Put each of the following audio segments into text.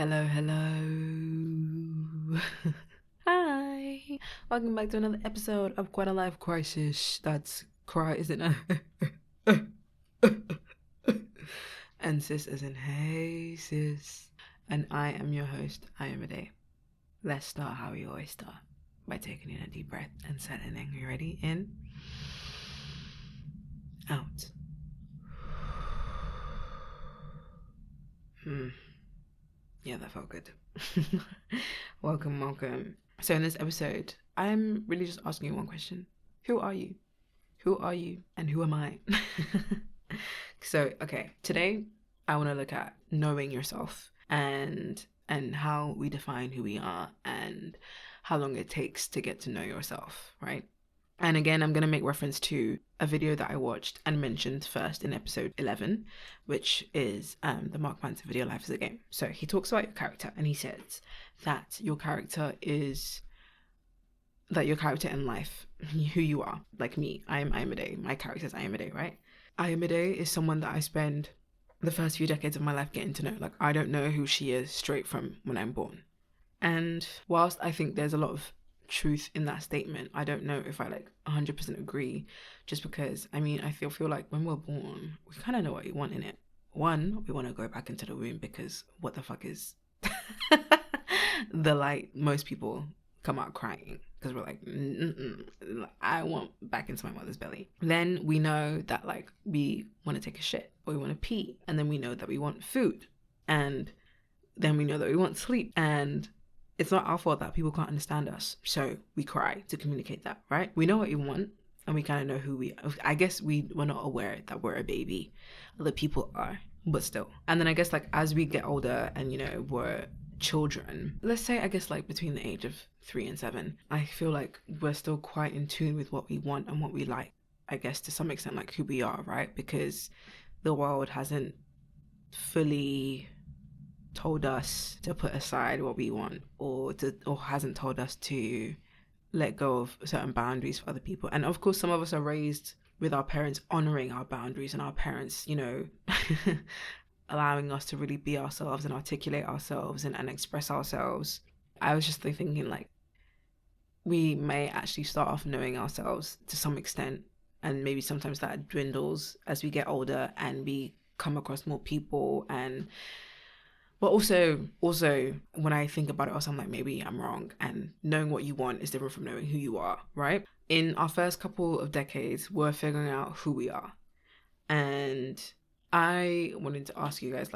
Hello. Hi. Welcome back to another episode of Quite a Life Crisis. That's cry, isn't it? And sis is in hey sis. And I am your host, Ayomidknight. Let's start how we always start, by taking in a deep breath and settling. You ready? In, out. Yeah, that felt good. Welcome. So in this episode, I'm really just asking you one question. Who are you? Who are you and who am I? So, okay, today I want to look at knowing yourself and how we define who we are and how long it takes to get to know yourself, right? And again, I'm going to make reference to a video that I watched and mentioned first in episode 11, which is the Mark Manson video, Life is a Game. So he talks about your character and he says that your character in life, who you are, like me, I am Ayomidknight. My character is Ayomidknight, right? Ayomidknight is someone that I spend the first few decades of my life getting to know. Like, I don't know who she is straight from when I'm born. And whilst I think there's a lot of truth in that statement, I don't know if I 100% agree, just because I feel like when we're born, we kind of know what we want in it. One, we want to go back into the womb because what the fuck is the light? Most people come out crying because we're like, I want back into my mother's belly. Then we know that we want to take a shit or we want to pee, and then we know that we want food, and then we know that we want sleep, and it's not our fault that people can't understand us. So we cry to communicate that, right? We know what we want and we kind of know who we are. I guess we're not aware that we're a baby. Other people are, but still. And then I guess as we get older and, we're children, let's say, between the age of 3 and 7, I feel like we're still quite in tune with what we want and what we like, I guess to some extent, who we are, right? Because the world hasn't fully told us to put aside what we want or hasn't told us to let go of certain boundaries for other people. And of course, some of us are raised with our parents honoring our boundaries and our parents, allowing us to really be ourselves and articulate ourselves and express ourselves. I was just thinking we may actually start off knowing ourselves to some extent, and maybe sometimes that dwindles as we get older and we come across more people. But also when I think about it also, I'm like, maybe I'm wrong, and knowing what you want is different from knowing who you are, right? In our first couple of decades, we're figuring out who we are. And I wanted to ask you guys,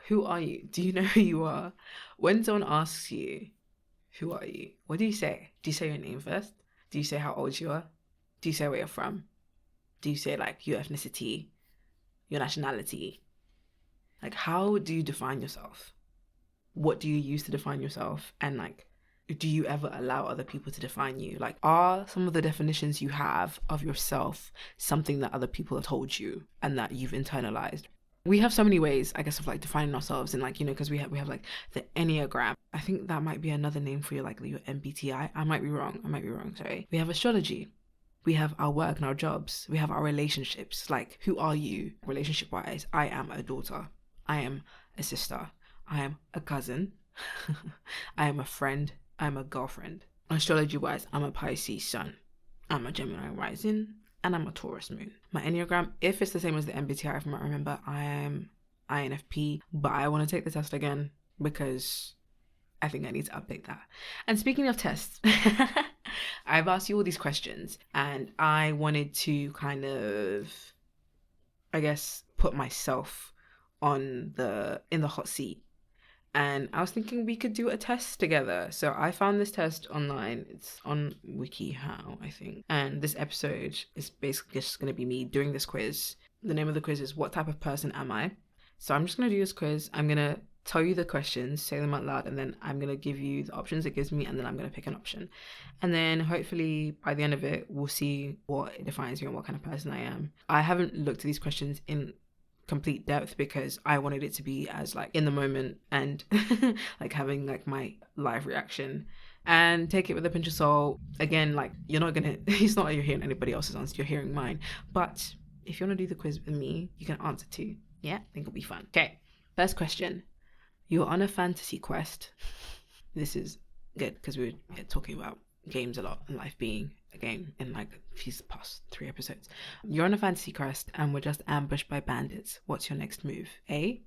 who are you? Do you know who you are? When someone asks you, who are you? What do you say? Do you say your name first? Do you say how old you are? Do you say where you're from? Do you say your ethnicity, your nationality? How do you define yourself? What do you use to define yourself? And do you ever allow other people to define you? Are some of the definitions you have of yourself something that other people have told you and that you've internalized? We have so many ways, I guess, of defining ourselves, and because we have the Enneagram. I think that might be another name for your MBTI. I might be wrong, sorry. We have astrology. We have our work and our jobs. We have our relationships. Who are you relationship-wise? I am a daughter. I am a sister. I am a cousin. I am a friend. I'm a girlfriend. Astrology-wise, I'm a Pisces sun. I'm a Gemini rising. And I'm a Taurus moon. My Enneagram, if it's the same as the MBTI, if I remember, I am INFP. But I want to take the test again because I think I need to update that. And speaking of tests, I've asked you all these questions and I wanted to kind of, I guess, put myself in the hot seat. And I was thinking we could do a test together. So I found this test online. It's on WikiHow, I think. And this episode is basically just going to be me doing this quiz. The name of the quiz is What Type of Person Am I? So I'm just going to do this quiz. I'm going to tell you the questions, say them out loud, and then I'm going to give you the options it gives me, and then I'm going to pick an option. And then hopefully by the end of it, we'll see what defines me and what kind of person I am. I haven't looked at these questions in complete depth because I wanted it to be as in the moment and having my live reaction, and take it with a pinch of salt. Again, you're not gonna it's not like you're hearing anybody else's answer, you're hearing mine. But if you want to do the quiz with me, you can answer too. Yeah, I think it'll be fun. Okay, first question. You're on a fantasy quest. This is good because we were talking about games a lot and life being a game in like these past 3 episodes. You're on a fantasy quest and we're just ambushed by bandits. What's your next move? A.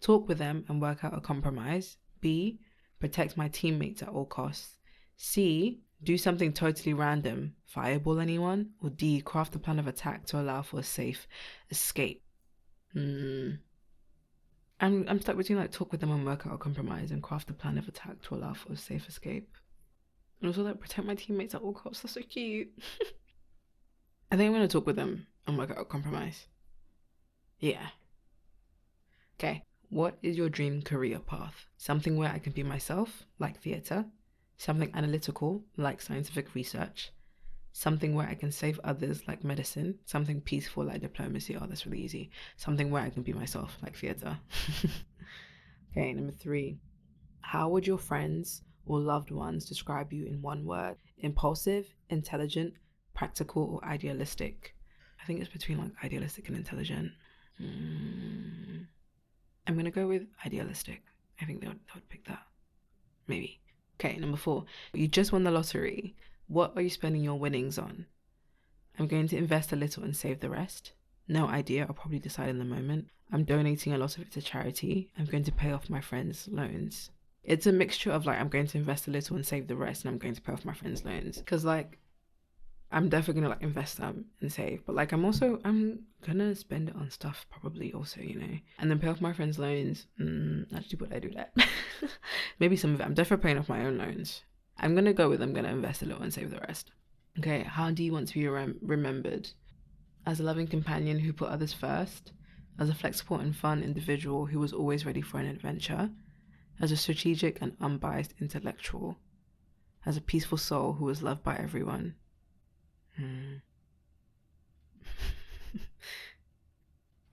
Talk with them and work out a compromise. B. Protect my teammates at all costs. C. Do something totally random. Fireball anyone? Or D. Craft a plan of attack to allow for a safe escape. I'm stuck between like talk with them and work out a compromise and craft a plan of attack to allow for a safe escape. And also like protect my teammates at all costs. That's so cute. I think I'm gonna talk with them and work out a compromise. Yeah. Okay. What is your dream career path? Something where I can be myself, like theatre. Something analytical, like scientific research. Something where I can save others, like medicine. Something peaceful, like diplomacy. Oh, that's really easy. Something where I can be myself, like theatre. Okay, number 3. How would your friends or loved ones describe you in one word? Impulsive, intelligent, practical, or idealistic? I think it's between like idealistic and intelligent. I'm going to go with idealistic. I think they would pick that. Maybe. Okay, number 4. You just won the lottery. What are you spending your winnings on? I'm going to invest a little and save the rest. No idea, I'll probably decide in the moment. I'm donating a lot of it to charity. I'm going to pay off my friends' loans. It's a mixture of like, I'm going to invest a little and save the rest, and I'm going to pay off my friends' loans. Because like, I'm definitely gonna like invest them and save, but like I'm gonna spend it on stuff probably also, you know, and then pay off my friends' loans. Actually, would I do that? Maybe some of it. I'm definitely paying off my own loans. I'm gonna invest a little and save the rest. Okay, how do you want to be remembered? As a loving companion who put others first, as a flexible and fun individual who was always ready for an adventure, as a strategic and unbiased intellectual, as a peaceful soul who was loved by everyone.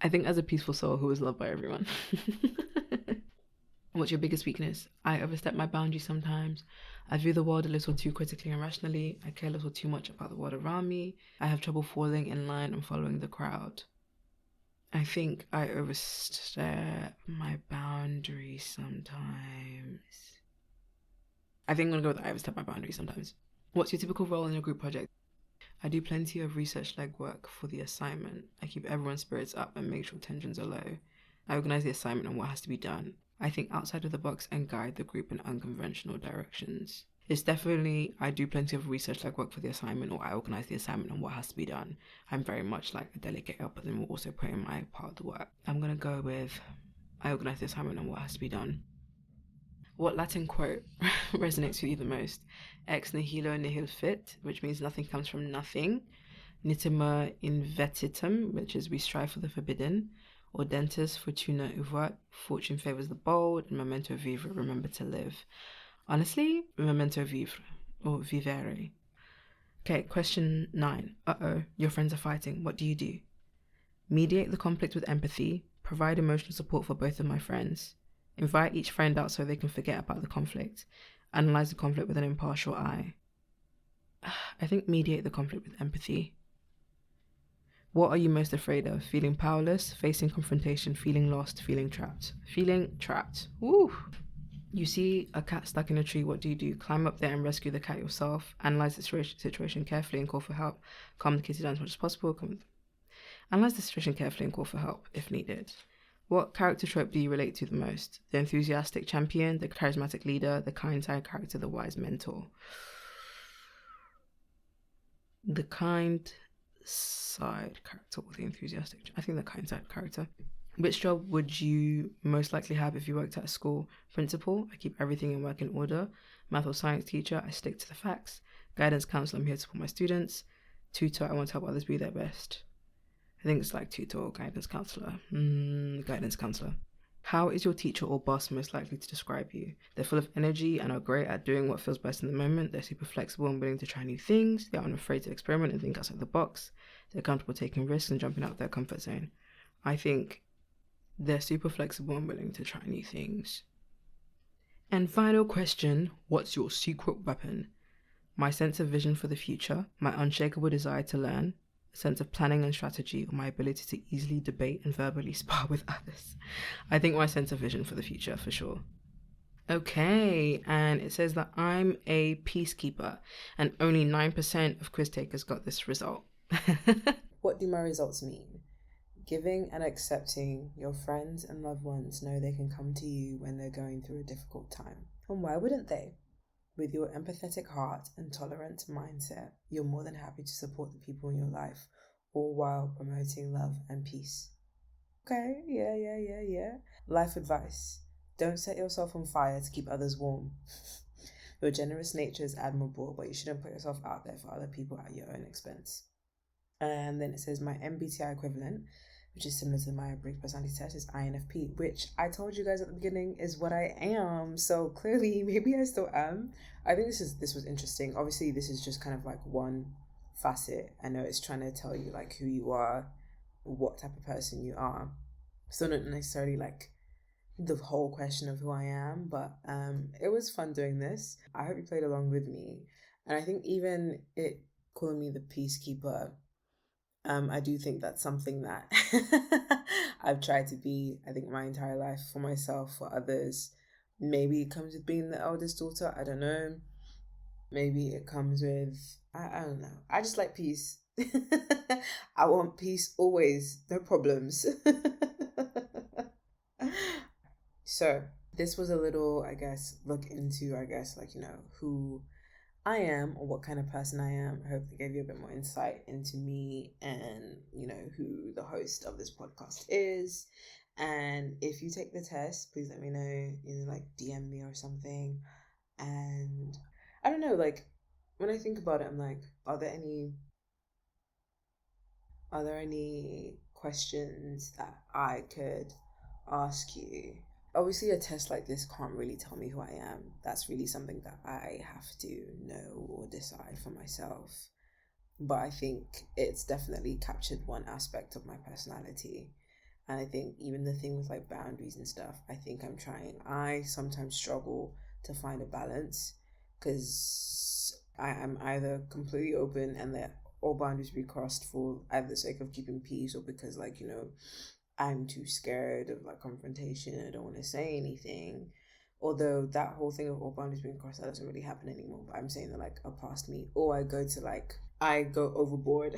I think as a peaceful soul who is loved by everyone. What's your biggest weakness? I overstep my boundaries sometimes. I view the world a little too critically and rationally. I care a little too much about the world around me. I have trouble falling in line and following the crowd. I think I overstep my boundaries sometimes. I think I'm going to go with I overstep my boundaries sometimes. What's your typical role in a group project? I do plenty of research legwork for the assignment. I keep everyone's spirits up and make sure tensions are low. I organise the assignment and what has to be done. I think outside of the box and guide the group in unconventional directions. It's definitely, I do plenty of research legwork for the assignment, or I organise the assignment and what has to be done. I'm very much like a delegator, but then we'll also put in my part of the work. I'm going to go with, I organise the assignment and what has to be done. What Latin quote resonates with you the most? Ex nihilo nihil fit, which means nothing comes from nothing. Nitima invetitum, which is we strive for the forbidden. Or dentis fortuna uvat, fortune favors the bold. And memento vivre, remember to live. Honestly, memento vivre, or vivere. Okay, question 9. Your friends are fighting. What do you do? Mediate the conflict with empathy. Provide emotional support for both of my friends. Invite each friend out so they can forget about the conflict. Analyze the conflict with an impartial eye. I think mediate the conflict with empathy. What are you most afraid of? Feeling powerless, facing confrontation, feeling lost, feeling trapped. Feeling trapped. Woo! You see a cat stuck in a tree, what do you do? Climb up there and rescue the cat yourself. Analyze the situation carefully and call for help. Calm the kitty down as much as possible. Analyze the situation carefully and call for help if needed. What character trope do you relate to the most? The enthusiastic champion, the charismatic leader, the kind side character, the wise mentor. The kind side character or the enthusiastic? I think the kind side character. Which job would you most likely have if you worked at a school? Principal, I keep everything in working order. Math or science teacher, I stick to the facts. Guidance counselor, I'm here to support my students. Tutor, I want to help others be their best. I think it's like tutor or guidance counsellor. Guidance counsellor. How is your teacher or boss most likely to describe you? They're full of energy and are great at doing what feels best in the moment. They're super flexible and willing to try new things. They're unafraid to experiment and think outside the box. They're comfortable taking risks and jumping out of their comfort zone. I think they're super flexible and willing to try new things. And final question, what's your secret weapon? My sense of vision for the future, my unshakable desire to learn, a sense of planning and strategy, or my ability to easily debate and verbally spar with others. I think my sense of vision for the future, for sure. Okay, and it says that I'm a peacekeeper, and only 9% of quiz takers got this result. What do my results mean? Giving and accepting your friends and loved ones know they can come to you when they're going through a difficult time. And why wouldn't they? With your empathetic heart and tolerant mindset, you're more than happy to support the people in your life, all while promoting love and peace. Okay, yeah. Life advice: don't set yourself on fire to keep others warm. Your generous nature is admirable, but you shouldn't put yourself out there for other people at your own expense. And then it says my MBTI equivalent, which is similar to the Myers-Briggs personality test, is INFP, which I told you guys at the beginning is what I am. So clearly, maybe I still am. I think this was interesting. Obviously, this is just kind of like one facet. I know it's trying to tell you like who you are, what type of person you are. So not necessarily like the whole question of who I am, but it was fun doing this. I hope you played along with me. And I think even it calling me the peacekeeper, I do think that's something that I've tried to be, I think, my entire life, for myself, for others. Maybe it comes with being the eldest daughter. I don't know. Maybe it comes with, I don't know. I just like peace. I want peace always, no problems. So, this was a little, I guess, look into, I guess, like, who I am or what kind of person I am. I hope it gave you a bit more insight into me and, who the host of this podcast is. And if you take the test, please let me know, like DM me or something. And I don't know, like when I think about it, I'm like, are there any questions that I could ask you? Obviously, a test like this can't really tell me who I am. That's really something that I have to know or decide for myself. But I think it's definitely captured one aspect of my personality. And I think even the thing with like boundaries and stuff, I think I'm trying. I sometimes struggle to find a balance because I am either completely open and that all boundaries be crossed for either the sake of keeping peace or because, like, I'm too scared of like confrontation. I don't want to say anything. Although that whole thing of all boundaries being crossed, that doesn't really happen anymore. But I'm saying that like are past me. Or I go overboard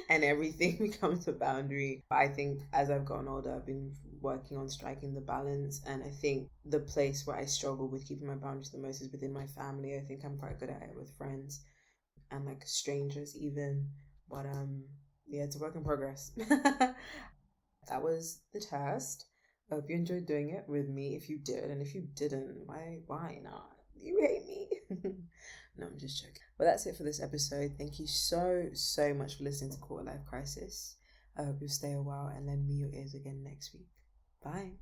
and everything becomes a boundary. I think as I've gotten older, I've been working on striking the balance. And I think the place where I struggle with keeping my boundaries the most is within my family. I think I'm quite good at it with friends and like strangers even. But yeah, it's a work in progress. That was the test. I hope you enjoyed doing it with me. If you did, and if you didn't, why not? You hate me. No, I'm just joking. But that's it for this episode. Thank you so much for listening to Quarter Life Crisis. I hope you'll stay a while and lend me your ears again next week. Bye.